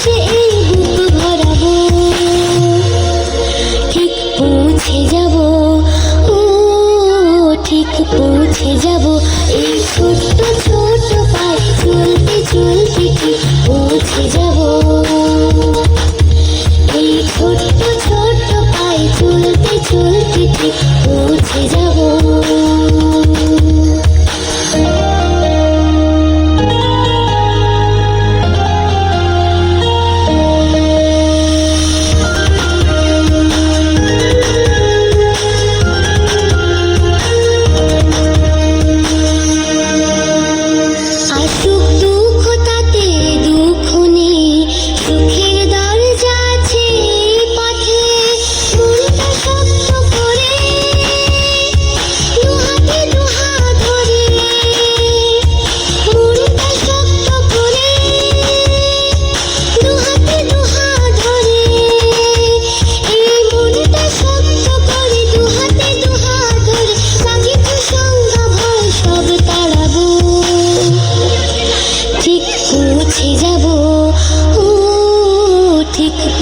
বাতাসে এই বুক ভরাবো, ঠিক পৌঁছে যাব, ও ঠিক পৌঁছে যাব। এই ছোট্ট ছোট পায়ে চলতে চলতে ঠিক পৌঁছে যাব, এই ছোট্ট ছোট পায়ে চলতে চলতে ঠিক পৌঁছে যাব।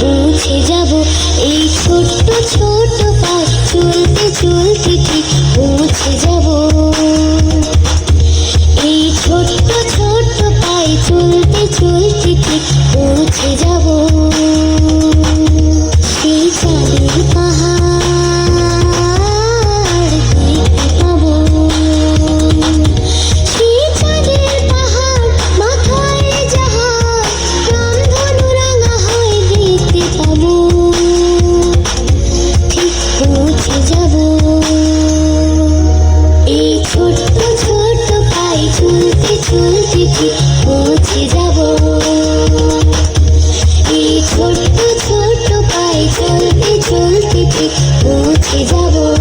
পৌঁছে যাব, এই ছোট্ট ছোট পায়ে চলতে চলতে ঠিক পৌঁছে যাব, এই ছোট্ট ছোট পায়ে চলতে চলতে ঠিক পৌঁছে যাব। সেই চাঁদের পাহাড় দেখতে পাবো, সেই চাঁদের পাহাড় মাথায় জাহাজ রামধনু রাঙা হয় দেখতে পাবো, ঠিক পৌঁছে যাব, এই ছোট্ট ছোট পায়ে চলতে চলতে ঠিক পৌঁছে যাব, এই ছোট্ট ছোট পায়ে চলতে চলতে ঠিক পৌঁছে যাব।